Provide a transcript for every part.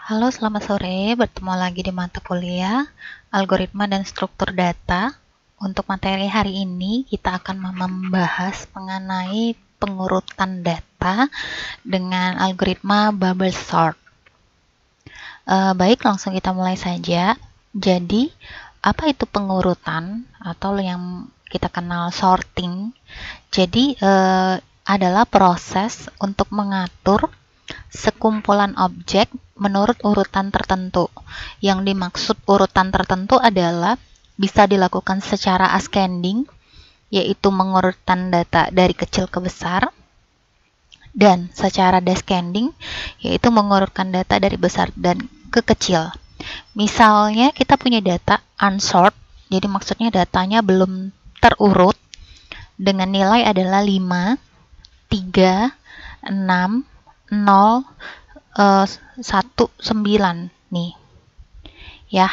Halo, selamat sore. Bertemu lagi di mata kuliah Algoritma dan Struktur Data. Untuk materi hari ini, kita akan membahas mengenai pengurutan data dengan algoritma bubble sort. Baik, langsung kita mulai saja. Jadi, apa itu pengurutan atau yang kita kenal sorting? Jadi, adalah proses untuk mengatur sekumpulan objek menurut urutan tertentu. Yang dimaksud urutan tertentu adalah bisa dilakukan secara ascending, yaitu mengurutkan data dari kecil ke besar, dan secara descending, yaitu mengurutkan data dari besar dan ke kecil. Misalnya kita punya data unsort, jadi maksudnya datanya belum terurut, dengan nilai adalah 5, 3, 6, 0, 1, 9 nih ya.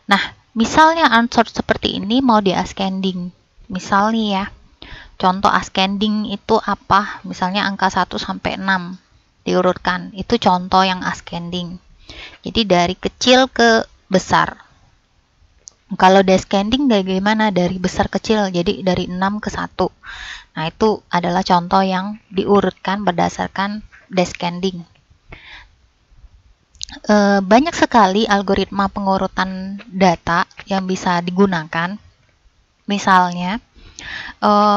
Nah, misalnya unsort seperti ini mau di ascending, misalnya ya, contoh ascending itu apa, misalnya angka 1 sampai 6 diurutkan, itu contoh yang ascending, jadi dari kecil ke besar. Kalau descending bagaimana, dari besar kecil, jadi dari 6 ke 1. Nah, itu adalah contoh yang diurutkan berdasarkan descending. Banyak sekali algoritma pengurutan data yang bisa digunakan. Misalnya,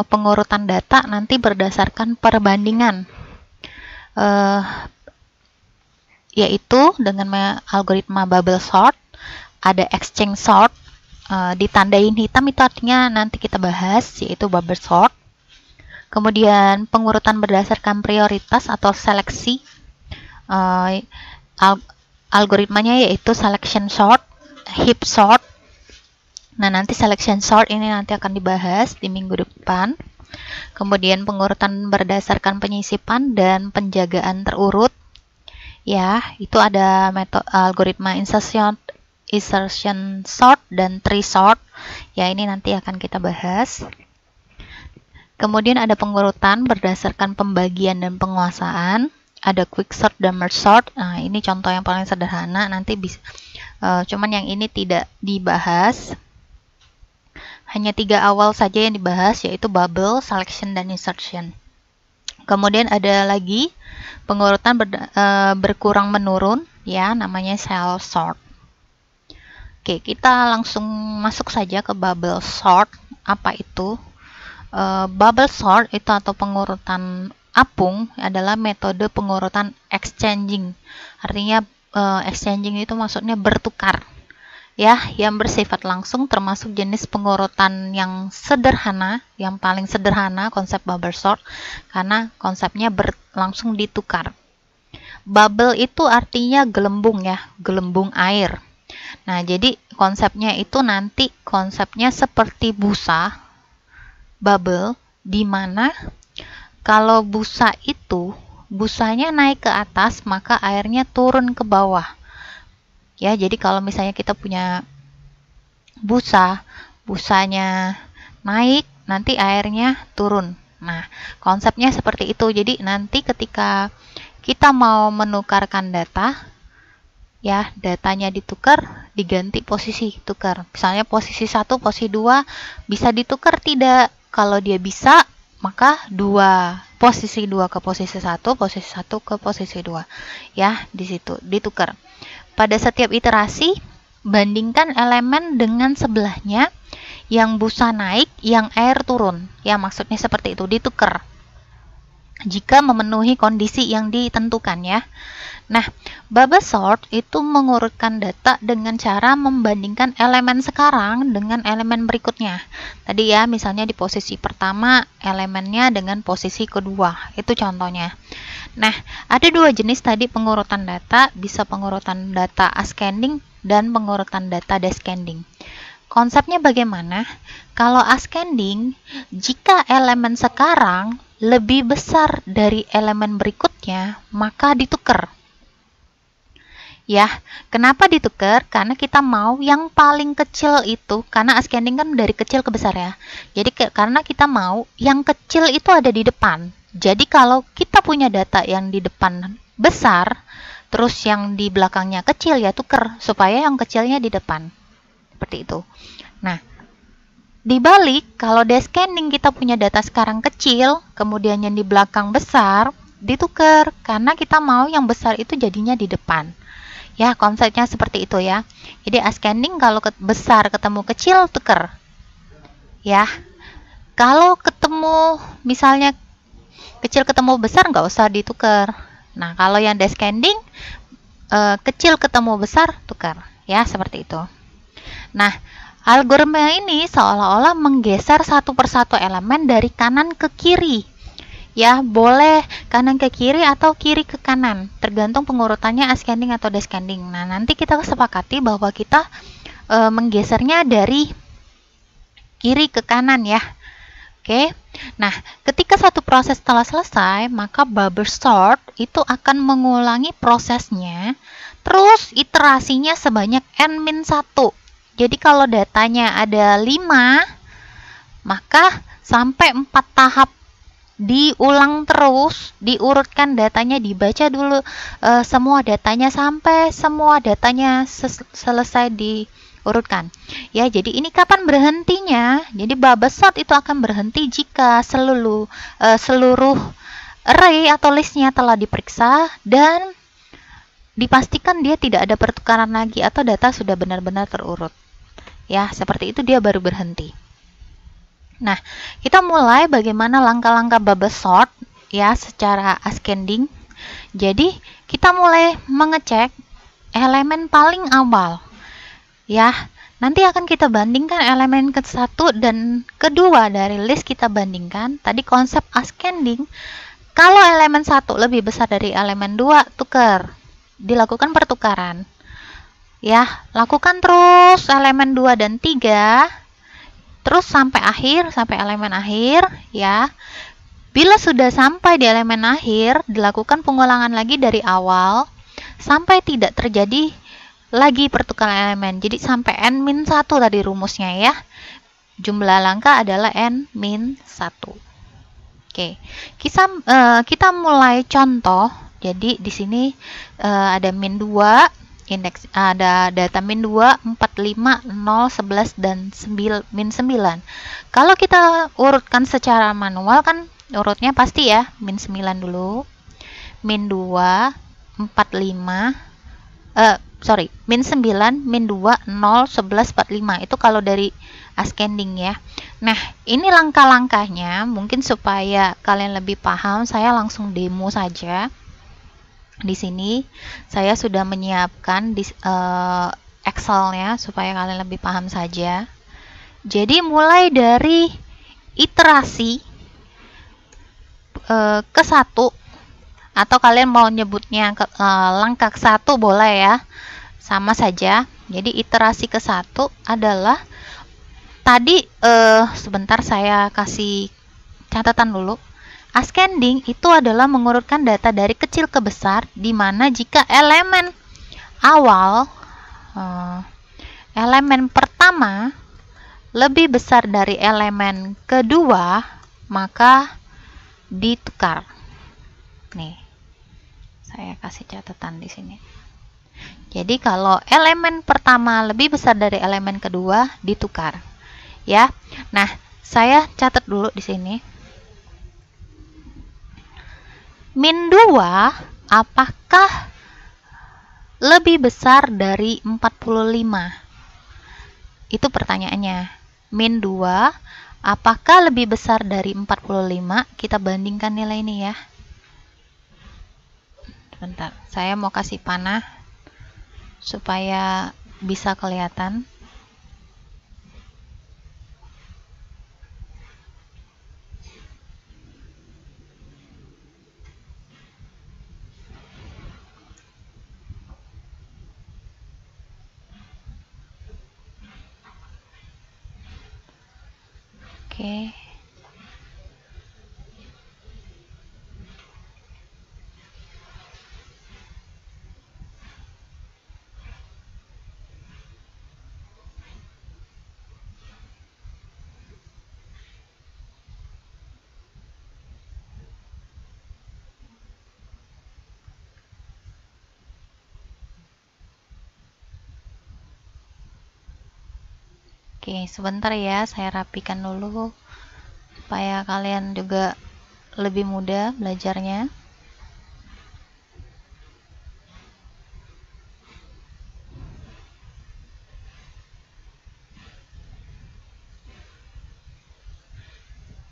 pengurutan data nanti berdasarkan perbandingan, yaitu dengan algoritma bubble sort. Ada exchange sort, ditandain hitam itu artinya nanti kita bahas, yaitu bubble sort. Kemudian pengurutan berdasarkan prioritas atau seleksi, algoritmanya yaitu selection sort, heap sort. Nah, nanti selection sort ini nanti akan dibahas di minggu depan. Kemudian pengurutan berdasarkan penyisipan dan penjagaan terurut. Ya, itu ada metode algoritma insertion sort dan tree sort. Ya, ini nanti akan kita bahas. Kemudian ada pengurutan berdasarkan pembagian dan penguasaan. Ada quick sort dan merge sort. Nah, ini contoh yang paling sederhana, nanti bisa cuman yang ini tidak dibahas. Hanya 3 awal saja yang dibahas, yaitu bubble, selection, dan insertion. Kemudian ada lagi pengurutan berkurang menurun, ya, namanya cell sort. Oke, kita langsung masuk saja ke bubble sort. Apa itu? Bubble sort itu atau pengurutan apung adalah metode pengurutan exchanging. Artinya exchanging itu maksudnya bertukar, ya, yang bersifat langsung, termasuk jenis pengurutan yang sederhana, yang paling sederhana konsep bubble sort, karena konsepnya langsung ditukar. Bubble itu artinya gelembung, ya, gelembung air. Nah, jadi konsepnya itu nanti konsepnya seperti busa bubble, di mana kalau busa itu busanya naik ke atas, maka airnya turun ke bawah. Ya, jadi kalau misalnya kita punya busanya naik, nanti airnya turun. Nah, konsepnya seperti itu. Jadi nanti ketika kita mau menukarkan data, ya, datanya ditukar, diganti posisi tukar. Misalnya posisi 1, posisi 2 bisa ditukar tidak? Kalau dia bisa, maka posisi 2 ke posisi 1, posisi 1 ke posisi 2. Ya, di situ ditukar. Pada setiap iterasi, bandingkan elemen dengan sebelahnya, yang busa naik, yang air turun. Ya, maksudnya seperti itu, ditukar. Jika memenuhi kondisi yang ditentukan, ya. Nah, bubble sort itu mengurutkan data dengan cara membandingkan elemen sekarang dengan elemen berikutnya. Tadi ya, misalnya di posisi pertama elemennya dengan posisi kedua. Itu contohnya. Nah, ada 2 jenis tadi pengurutan data, bisa pengurutan data ascending dan pengurutan data descending. Konsepnya bagaimana? Kalau ascending, jika elemen sekarang lebih besar dari elemen berikutnya, maka ditukar. Ya, kenapa ditukar? Karena kita mau yang paling kecil itu, karena ascending kan dari kecil ke besar, ya. Jadi karena kita mau yang kecil itu ada di depan. Jadi kalau kita punya data yang di depan besar, terus yang di belakangnya kecil ya tuker, supaya yang kecilnya di depan. Seperti itu. Nah, dibalik, kalau descending kita punya data sekarang kecil, kemudian yang di belakang besar, ditukar, karena kita mau yang besar itu jadinya di depan. Ya, konsepnya seperti itu ya. Jadi ascending kalau besar ketemu kecil, tuker. Ya, kalau ketemu misalnya kecil ketemu besar, nggak usah ditukar. Nah, kalau yang descending, kecil ketemu besar, tukar. Ya, seperti itu. Nah, algoritma ini seolah-olah menggeser satu persatu elemen dari kanan ke kiri. Ya, boleh kanan ke kiri atau kiri ke kanan, tergantung pengurutannya ascending atau descending. Nah, nanti kita sepakati bahwa kita menggesernya dari kiri ke kanan ya. Oke. Nah, ketika satu proses telah selesai, maka bubble sort itu akan mengulangi prosesnya, terus iterasinya sebanyak n-1. Jadi kalau datanya ada 5, maka sampai 4 tahap diulang terus, diurutkan datanya, dibaca dulu semua datanya sampai semua datanya selesai diurutkan. Ya, jadi ini kapan berhentinya? Jadi bubble sort itu akan berhenti jika seluruh array atau listnya telah diperiksa dan dipastikan dia tidak ada pertukaran lagi atau data sudah benar-benar terurut. Ya, seperti itu dia baru berhenti. Nah, kita mulai bagaimana langkah-langkah bubble sort ya secara ascending. Jadi, kita mulai mengecek elemen paling awal. Ya, nanti akan kita bandingkan elemen ke-1 dan kedua dari list kita bandingkan. Tadi konsep ascending, kalau elemen 1 lebih besar dari elemen 2, tukar. Dilakukan pertukaran. Ya, lakukan terus elemen 2 dan 3. Terus sampai akhir, sampai elemen akhir ya. Bila sudah sampai di elemen akhir, dilakukan pengulangan lagi dari awal sampai tidak terjadi lagi pertukaran elemen. Jadi sampai n-1 tadi rumusnya ya. Jumlah langkah adalah n-1. Oke. Kita mulai contoh. Jadi di sini ada min 2. Indeks ada data min 2, 4, 5, 0, 11 dan min 9. Kalau kita urutkan secara manual kan urutnya pasti ya, min 9 dulu. Min 2, 4, 5. Min 9, min 2, 0, 11, 45. Itu kalau dari ascending ya. Nah, ini langkah-langkahnya mungkin supaya kalian lebih paham, saya langsung demo saja. Di sini saya sudah menyiapkan di Excel-nya supaya kalian lebih paham saja. Jadi mulai dari iterasi ke-1 atau kalian mau nyebutnya langkah ke-1 boleh ya. Sama saja. Jadi iterasi ke-1 adalah tadi sebentar saya kasih catatan dulu. Ascending itu adalah mengurutkan data dari kecil ke besar, di mana jika elemen awal, elemen pertama lebih besar dari elemen kedua, maka ditukar. Nih, saya kasih catatan di sini. Jadi kalau elemen pertama lebih besar dari elemen kedua, ditukar. Ya, nah saya catat dulu di sini. Min 2 apakah lebih besar dari 45? Itu pertanyaannya. Min 2 apakah lebih besar dari 45? Kita bandingkan nilai ini ya. Bentar, saya mau kasih panah supaya bisa kelihatan. Oke. Oke, sebentar ya, saya rapikan dulu supaya kalian juga lebih mudah belajarnya.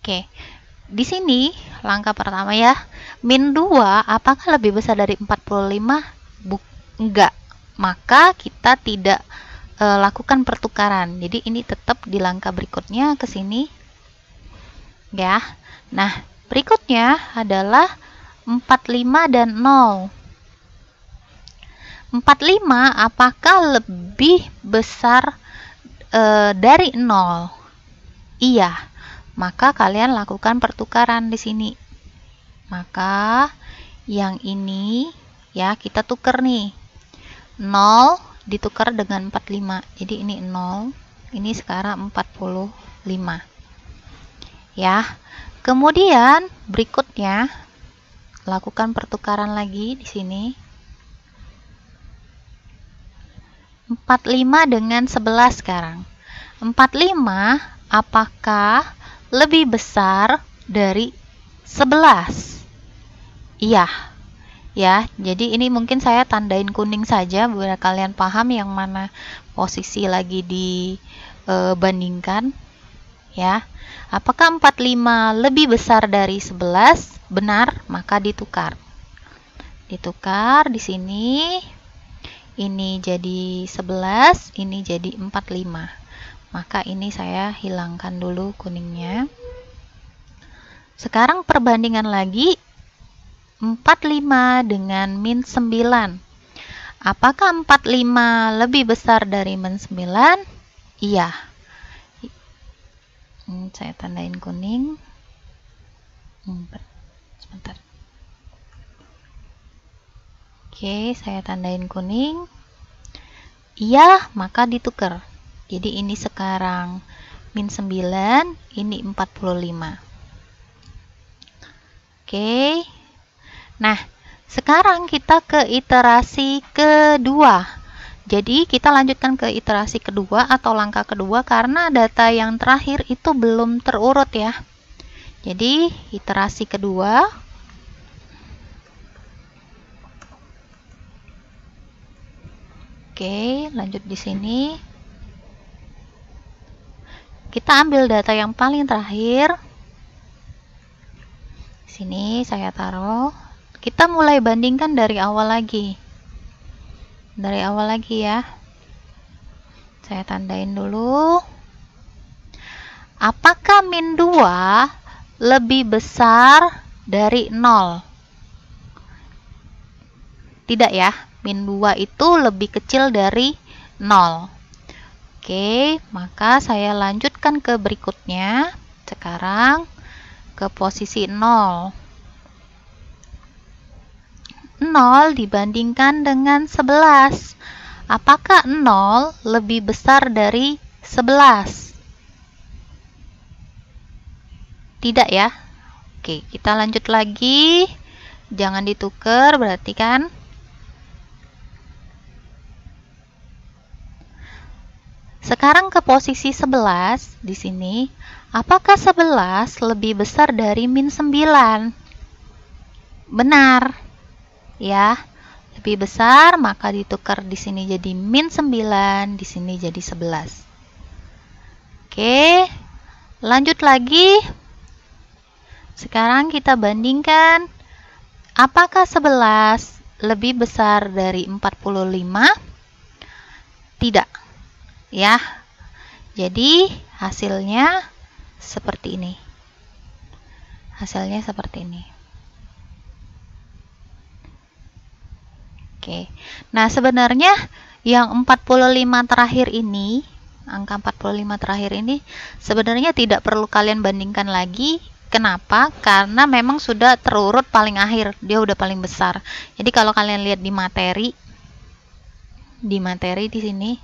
Oke, di sini langkah pertama ya, min 2 apakah lebih besar dari 45? Enggak, maka kita tidak lakukan pertukaran. Jadi ini tetap di langkah berikutnya ke sini ya. Nah, berikutnya adalah 45 dan 0. 45 apakah lebih besar dari 0? Iya. Maka kalian lakukan pertukaran di sini. Maka yang ini ya kita tuker nih. 0 ditukar dengan 45. Jadi ini 0, ini sekarang 45. Ya. Kemudian berikutnya lakukan pertukaran lagi di sini. 45 dengan 11 sekarang. 45 apakah lebih besar dari 11? Iya. Ya, jadi ini mungkin saya tandain kuning saja biar kalian paham yang mana posisi lagi dibandingkan. Ya. Apakah 45 lebih besar dari 11? Benar, maka ditukar. Ditukar di sini. Ini jadi 11, ini jadi 45. Maka ini saya hilangkan dulu kuningnya. Sekarang perbandingan lagi 45 dengan min 9. Apakah 45 lebih besar dari min 9? Iya. Saya tandain kuning. Sebentar. Oke, saya tandain kuning. Iya, maka ditukar. Jadi ini sekarang min 9, ini 45. Oke. Nah, sekarang kita ke iterasi kedua. Jadi kita lanjutkan ke iterasi kedua atau langkah kedua karena data yang terakhir itu belum terurut ya. Jadi iterasi kedua. Oke, lanjut di sini. Kita ambil data yang paling terakhir. Sini saya taruh. Kita mulai bandingkan dari awal lagi. Dari awal lagi ya. Saya tandain dulu. Apakah min 2 lebih besar dari 0? Tidak ya. Min 2 itu lebih kecil dari 0. Oke, maka saya lanjutkan ke berikutnya. Sekarang ke posisi 0. 0 dibandingkan dengan 11. Apakah 0 lebih besar dari 11? Tidak ya. Oke, kita lanjut lagi. Jangan ditukar, berarti kan. Sekarang ke posisi 11 di sini. Apakah 11 lebih besar dari min 9? Benar. Ya, lebih besar, maka ditukar di sini jadi min 9, di sini jadi 11. Oke. Lanjut lagi. Sekarang kita bandingkan. Apakah 11 lebih besar dari 45? Tidak. Ya, jadi hasilnya seperti ini. Hasilnya seperti ini. Oke. Nah, sebenarnya yang 45 terakhir ini, angka 45 terakhir ini sebenarnya tidak perlu kalian bandingkan lagi. Kenapa? Karena memang sudah terurut paling akhir, dia udah paling besar. Jadi kalau kalian lihat di materi di sini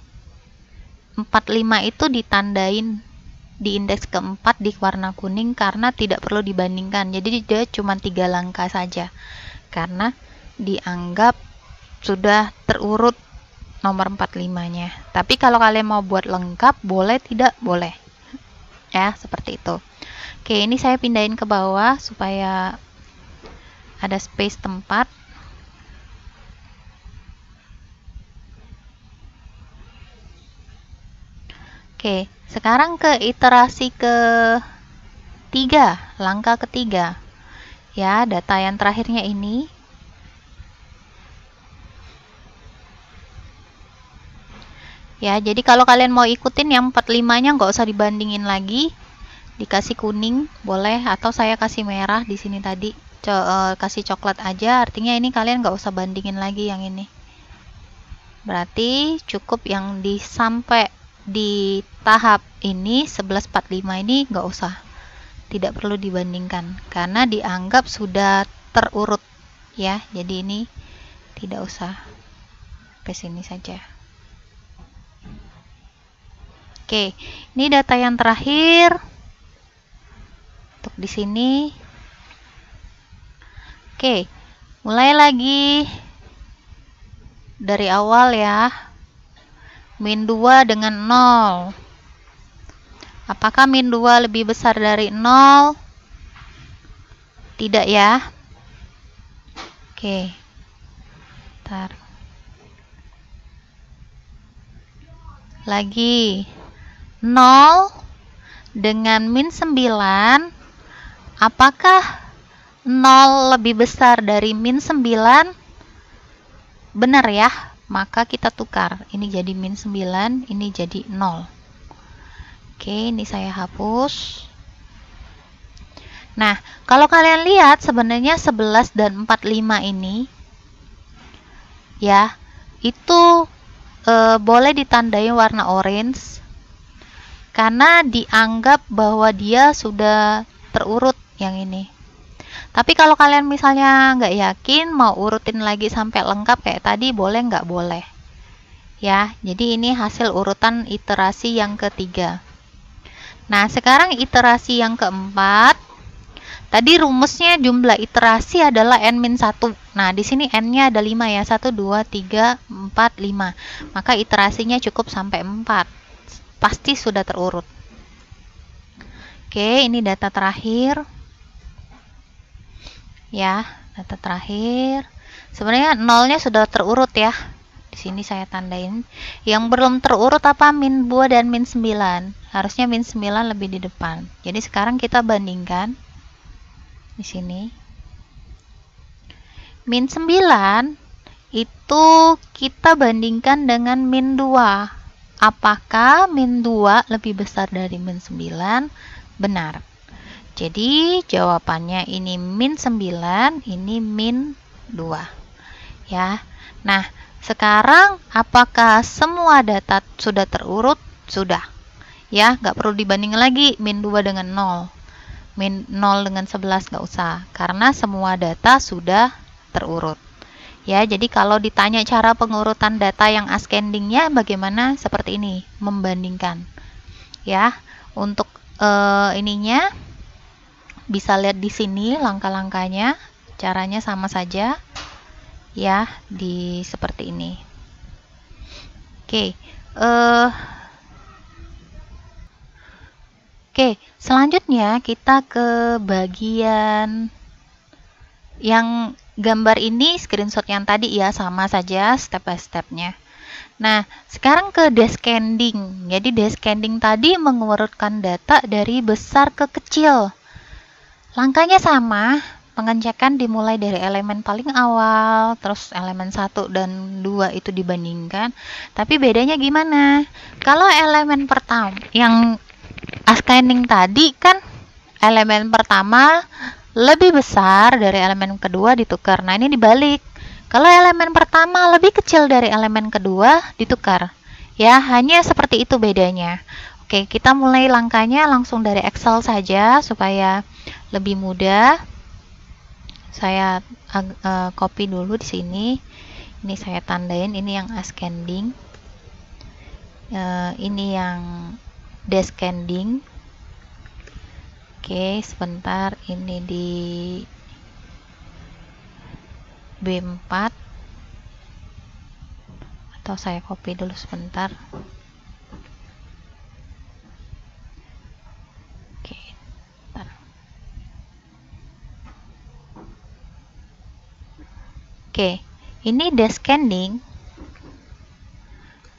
45 itu ditandain di indeks keempat di warna kuning karena tidak perlu dibandingkan. Jadi dia cuma 3 langkah saja. Karena dianggap sudah terurut nomor 45-nya. Tapi kalau kalian mau buat lengkap, boleh, tidak boleh. Ya, seperti itu. Oke, ini saya pindahin ke bawah supaya ada space tempat. Oke, sekarang ke iterasi ketiga, langkah ketiga. Ya, data yang terakhirnya ini. Ya, jadi kalau kalian mau ikutin yang 45-nya nggak usah dibandingin lagi. Dikasih kuning boleh, atau saya kasih merah di sini tadi. Kasih coklat aja, artinya ini kalian nggak usah bandingin lagi yang ini. Berarti cukup yang sampai di tahap ini 1145 ini nggak usah, tidak perlu dibandingkan karena dianggap sudah terurut ya. Jadi ini tidak usah, ke sini saja. Oke, ini data yang terakhir untuk di sini. Oke, mulai lagi dari awal ya. Min 2 dengan 0. Apakah min 2 lebih besar dari 0? Tidak ya. Oke. Bentar. Lagi. 0 dengan min 9. Apakah 0 lebih besar dari min 9? Benar ya. Maka kita tukar. Ini jadi min 9, ini jadi 0. Oke, ini saya hapus. Nah, kalau kalian lihat sebenarnya 11 dan 45 ini ya, itu boleh ditandai warna orange karena dianggap bahwa dia sudah terurut yang ini. Tapi kalau kalian misalnya nggak yakin mau urutin lagi sampai lengkap kayak tadi, boleh nggak boleh ya. Jadi ini hasil urutan iterasi yang ketiga. Nah, sekarang iterasi yang keempat. Tadi rumusnya jumlah iterasi adalah n-1. Nah, di sini n-nya ada 5 ya. 1, 2, 3, 4, 5. Maka iterasinya cukup sampai 4. Pasti sudah terurut. Oke, ini data terakhir. Ya, data terakhir. Sebenarnya nolnya sudah terurut ya. Di sini saya tandain. Yang belum terurut apa? Min 2 dan min 9. Harusnya min 9 lebih di depan. Jadi sekarang kita bandingkan di sini. Min 9 itu kita bandingkan dengan min 2. Apakah min 2 lebih besar dari min 9? Benar. Jadi jawabannya ini min 9, ini min 2. Ya. Nah, sekarang apakah semua data sudah terurut? Sudah. Ya, nggak perlu dibanding lagi min 2 dengan 0. Min 0 dengan 11 nggak usah, karena semua data sudah terurut. Ya, jadi kalau ditanya cara pengurutan data yang ascendingnya bagaimana? Seperti ini, membandingkan. Ya, untuk ininya bisa lihat di sini langkah-langkahnya, caranya sama saja ya, di seperti ini. Oke, selanjutnya kita ke bagian yang gambar ini, screenshot yang tadi ya, sama saja step by stepnya. Nah, sekarang ke descending. Jadi descending tadi mengurutkan data dari besar ke kecil. Langkahnya sama, pengecekan dimulai dari elemen paling awal, terus elemen 1 dan 2 itu dibandingkan. Tapi bedanya gimana? Kalau elemen pertama, yang ascending tadi kan elemen pertama lebih besar dari elemen kedua ditukar. Nah, ini dibalik. Kalau elemen pertama lebih kecil dari elemen kedua ditukar. Ya, hanya seperti itu bedanya. Oke, kita mulai langkahnya langsung dari Excel saja supaya lebih mudah. Saya copy dulu di sini. Ini saya tandain, ini yang ascending. Ini yang descending. Oke, sebentar, ini di B4 Atau saya copy dulu sebentar. Oke, bentar. Oke, ini descending.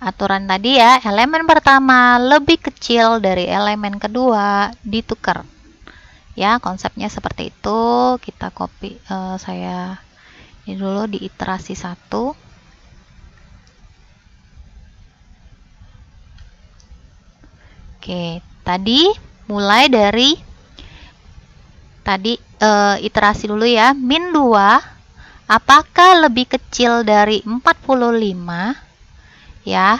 Aturan tadi ya, elemen pertama lebih kecil dari elemen kedua, ditukar. Ya, konsepnya seperti itu. Kita copy, saya ini dulu di iterasi 1. Oke, tadi mulai dari iterasi dulu ya. Min 2 apakah lebih kecil dari 45? Ya.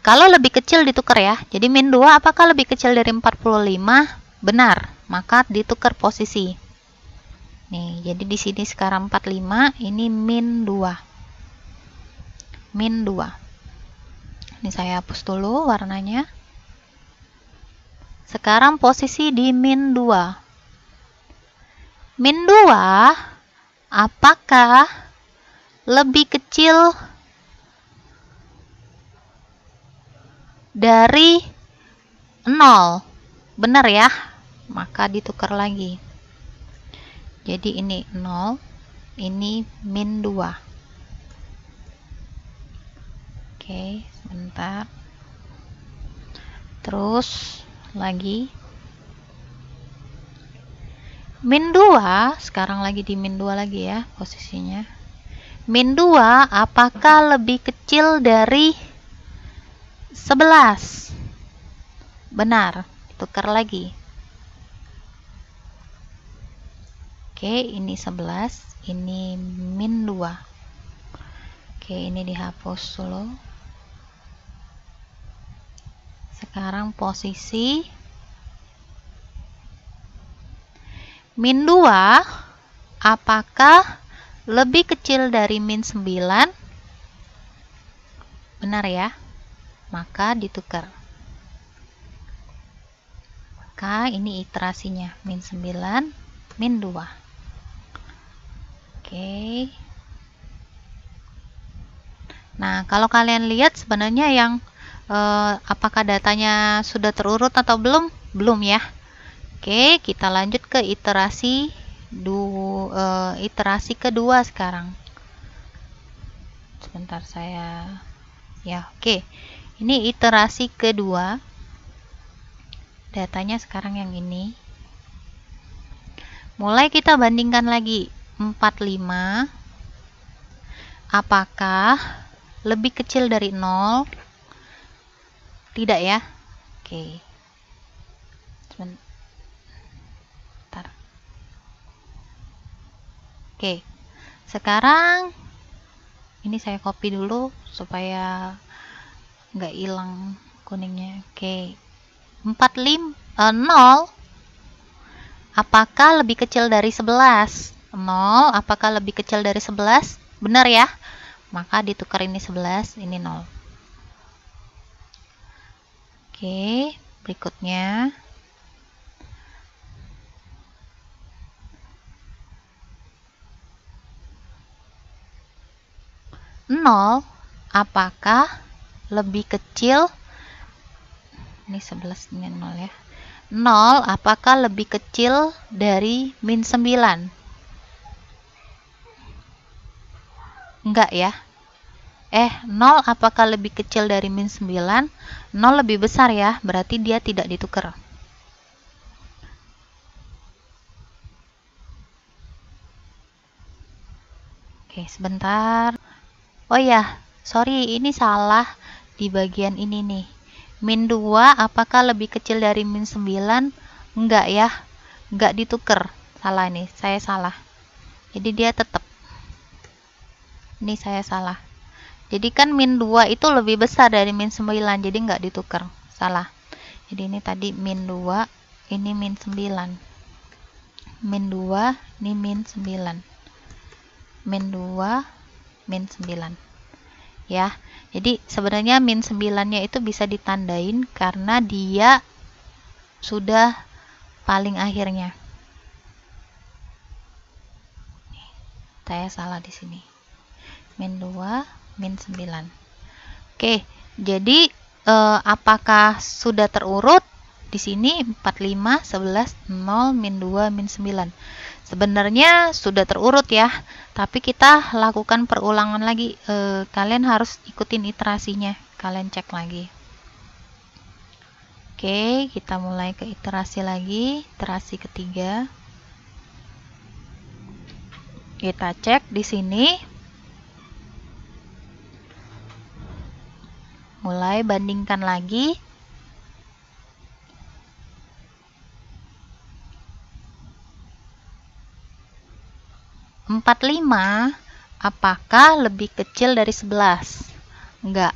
Kalau lebih kecil ditukar ya. Jadi min 2 apakah lebih kecil dari 45? Benar, maka ditukar posisi. Nih, jadi di sini sekarang 45, ini min 2. Min 2. Ini saya hapus dulu warnanya. Sekarang posisi di min 2. Min 2 apakah lebih kecil dari 0? Benar ya? Maka ditukar lagi. Jadi ini 0, ini min 2. Oke, sebentar. Terus lagi min 2, sekarang lagi di min 2 lagi ya posisinya. Min 2 apakah lebih kecil dari 11? Benar, tukar lagi. Oke, ini 11, ini min 2. Oke, ini dihapus dulu. Sekarang posisi min 2 apakah lebih kecil dari min 9? Benar ya? Maka ditukar. Maka ini iterasinya, min 9, min 2. Oke. Nah, kalau kalian lihat sebenarnya yang apakah datanya sudah terurut atau belum? Belum ya. Oke, kita lanjut ke iterasi kedua sekarang. Sebentar saya ya, oke. Ini iterasi kedua. Datanya sekarang yang ini. Mulai kita bandingkan lagi 45. Apakah lebih kecil dari 0? Tidak ya? Oke. Sebentar. Oke. Sekarang ini saya copy dulu supaya nggak hilang kuningnya. Oke. 0 apakah lebih kecil dari 11? 0 apakah lebih kecil dari 11? Benar ya? Maka ditukar ini 11, ini 0. Oke, berikutnya. Nol apakah lebih kecil, ini 11, ini 0 ya. 0 apakah lebih kecil dari min 9? Enggak ya. 0 apakah lebih kecil dari min 9? 0 lebih besar ya, berarti dia tidak ditukar. Oke, sebentar. Oh ya, sorry, ini salah di bagian ini nih. Min 2 apakah lebih kecil dari min 9? Enggak ya, enggak ditukar. Salah nih, saya salah. Jadi dia tetap. Ini saya salah. Jadi kan min 2 itu lebih besar dari min 9, jadi enggak ditukar. Salah. Jadi ini tadi min 2, ini min 9. Min 2, ini min 9. Min 2, min 9. Ya, jadi sebenarnya min 9-nya itu bisa ditandain karena dia sudah paling akhirnya. Saya salah di sini. Min 2, min 9. Oke, jadi apakah sudah terurut? Di sini 45, 11, 0, min 2, min 9. Sebenarnya sudah terurut ya, tapi kita lakukan perulangan lagi. Kalian harus ikutin iterasinya, kalian cek lagi. Oke, kita mulai ke iterasi lagi, iterasi ketiga. Kita cek di sini. Mulai bandingkan lagi. Empat lima, apakah lebih kecil dari 11? Enggak.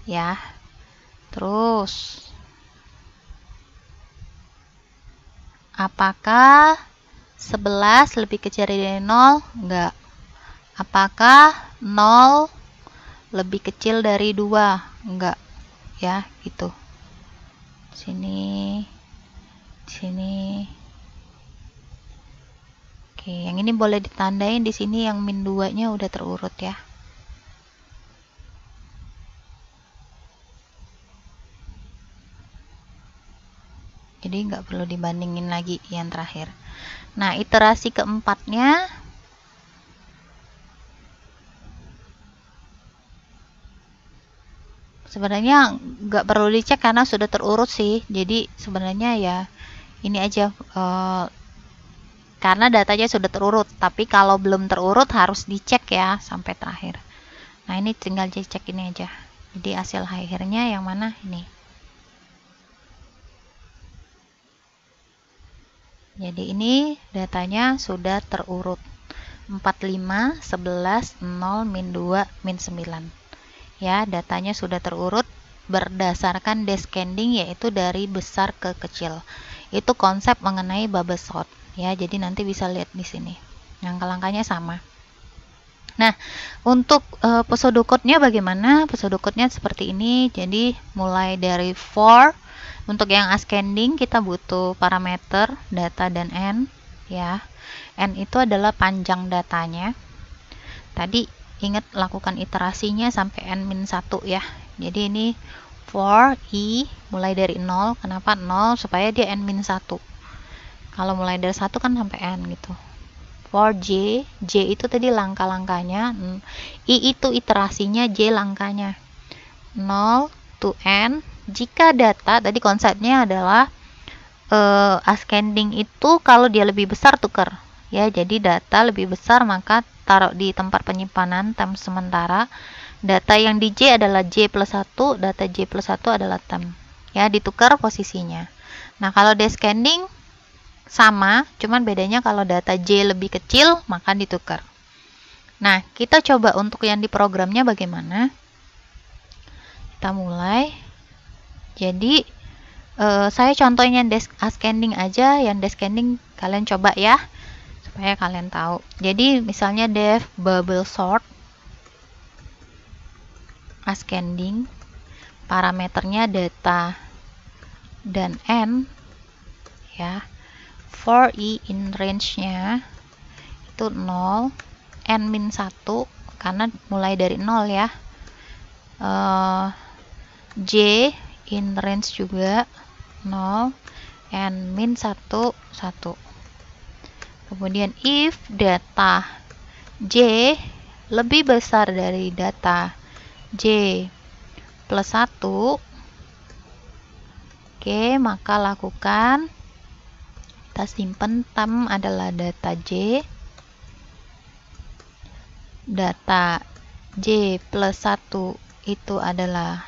Ya. Terus, apakah 11 lebih kecil dari 0? Enggak. Apakah 0 lebih kecil dari 2? Enggak. Ya, gitu. Sini. Sini. Oke, yang ini boleh ditandain di sini yang min 2-nya udah terurut ya. Jadi nggak perlu dibandingin lagi yang terakhir. Nah, iterasi keempatnya sebenarnya nggak perlu dicek karena sudah terurut sih. Jadi sebenarnya ya ini aja karena datanya sudah terurut, tapi kalau belum terurut harus dicek ya sampai terakhir. Nah, ini tinggal dicek ini aja. Jadi hasil akhirnya yang mana ini. Jadi ini datanya sudah terurut. 45, 11, 0, min 2, min 9. Ya, datanya sudah terurut berdasarkan descending, yaitu dari besar ke kecil. Itu konsep mengenai bubble sort. Ya, jadi nanti bisa lihat di sini. Langkah-langkahnya sama. Nah, untuk pseudocode-nya bagaimana? Pseudocode-nya seperti ini. Jadi, mulai dari for. Untuk yang ascending kita butuh parameter data dan n, ya. N itu adalah panjang datanya. Tadi ingat lakukan iterasinya sampai n-1 ya. Jadi ini for i mulai dari 0. Kenapa 0? Supaya dia n-1. Kalau mulai dari 1 kan sampai n gitu. For j, j itu tadi langkah-langkahnya, i itu iterasinya, j langkahnya. 0 to n. Jika data, tadi konsepnya adalah ascending itu kalau dia lebih besar tukar. Ya, jadi data lebih besar maka taruh di tempat penyimpanan temp sementara. Data yang di j adalah j plus 1, data j plus 1 adalah temp. Ya, ditukar posisinya. Nah, kalau descending sama, cuman bedanya kalau data J lebih kecil, maka ditukar. Nah, kita coba untuk yang di programnya bagaimana. Kita mulai. Jadi, saya contohnya ascending aja, yang descending kalian coba ya, supaya kalian tahu. Jadi, misalnya def bubble sort ascending, parameternya data dan n, ya. For i in range-nya itu 0, n-1 karena mulai dari 0 ya. J in range juga 0, n-1 1. Kemudian if data j lebih besar dari data j plus 1, oke, maka lakukan, kita simpan temp adalah data j plus 1 itu adalah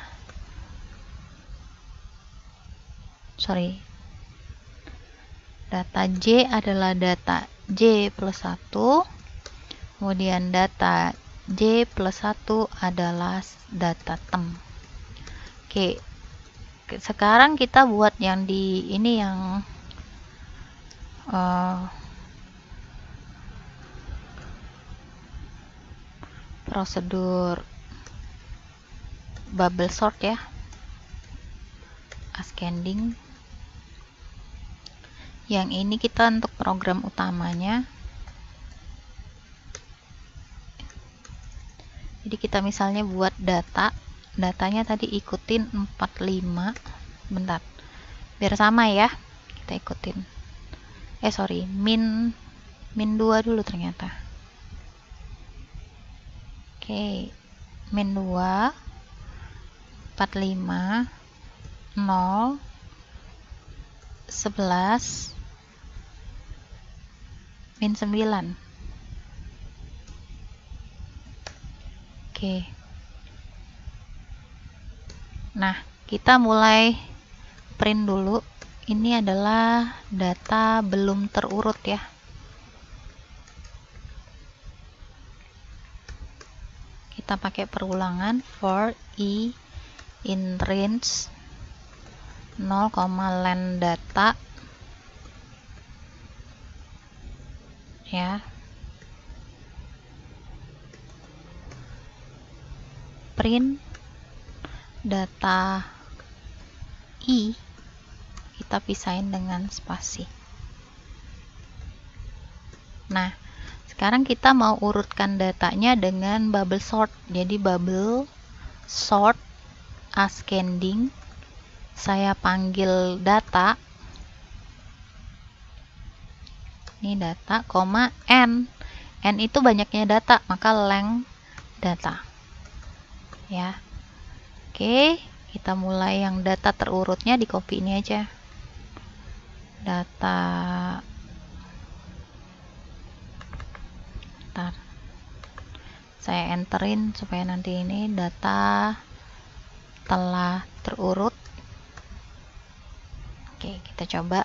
data j adalah data j plus 1, kemudian data j plus 1 adalah data temp. Oke, sekarang kita buat yang di ini yang prosedur bubble sort ya, ascending. Yang ini kita untuk program utamanya. Jadi Jadi kita misalnya buat datanya tadi ikutin 45, bentar, biar sama ya, kita ikutin, sorry, min 2 dulu ternyata. Oke, min 2, 45, 0, 11, min 9. Oke. Nah, kita mulai print dulu. Ini adalah data belum terurut ya. Kita pakai perulangan for i in range 0, len data ya. Print data i, kita pisahin dengan spasi. Nah, sekarang kita mau urutkan datanya dengan bubble sort. Jadi bubble sort ascending, saya panggil data, ini data, koma n itu banyaknya data, maka length data ya. Oke, kita mulai yang data terurutnya, di copy ini aja, data, bentar, saya enterin supaya nanti ini data telah terurut. Oke, kita coba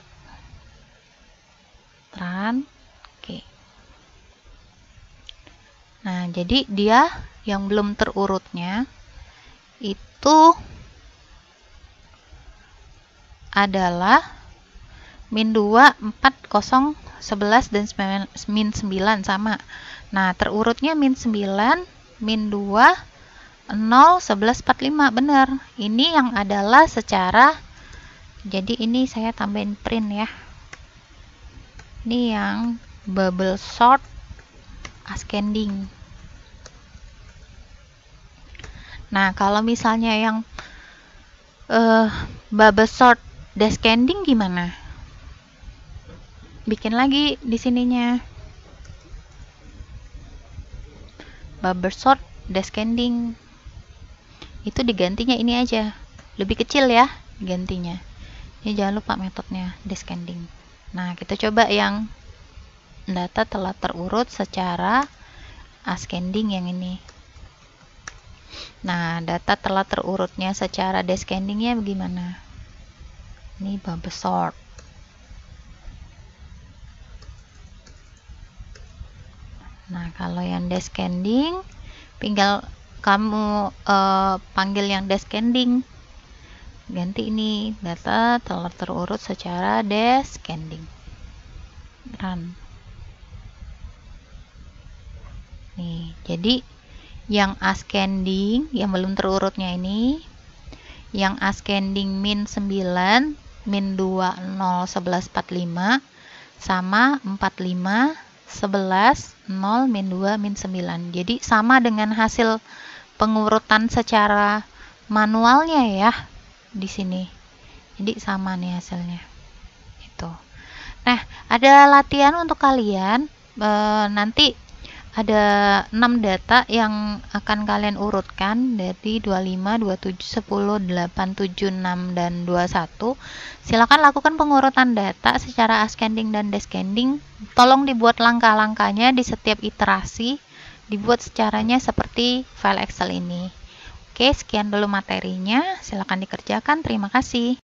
run. Oke, nah jadi dia yang belum terurutnya itu adalah min 2, 4, 0, 11, dan min 9 sama. Nah, terurutnya min 9, min 2, 0, 11, 45, benar. Ini yang adalah secara, jadi ini saya tambahin print ya. Ini yang bubble sort ascending. Nah, kalau misalnya yang bubble sort descending gimana? Bikin lagi di sininya. Bubble sort descending. Itu digantinya ini aja. Lebih kecil ya gantinya. Ini jangan lupa metodenya descending. Nah, kita coba yang data telah terurut secara ascending yang ini. Nah, data telah terurutnya secara descendingnya bagaimana? Ini bubble sort. Nah, kalau yang descending, tinggal kamu panggil yang descending. Ganti ini, data telah terurut secara descending. Run. Nih, jadi yang ascending, yang belum terurutnya ini, yang ascending min 9, min 2, 0, 11, 45, sama 45, 11, 0, min 2, min 9. Jadi sama dengan hasil pengurutan secara manualnya ya di sini. Jadi sama nih hasilnya. Itu. Nah, ada latihan untuk kalian. Nanti ada 6 data yang akan kalian urutkan dari 25, 27, 10, 8, 7, 6, dan 21. Silakan lakukan pengurutan data secara ascending dan descending. Tolong dibuat langkah-langkahnya di setiap iterasi. Dibuat secaranya seperti file Excel ini. Oke, sekian dulu materinya. Silakan dikerjakan. Terima kasih.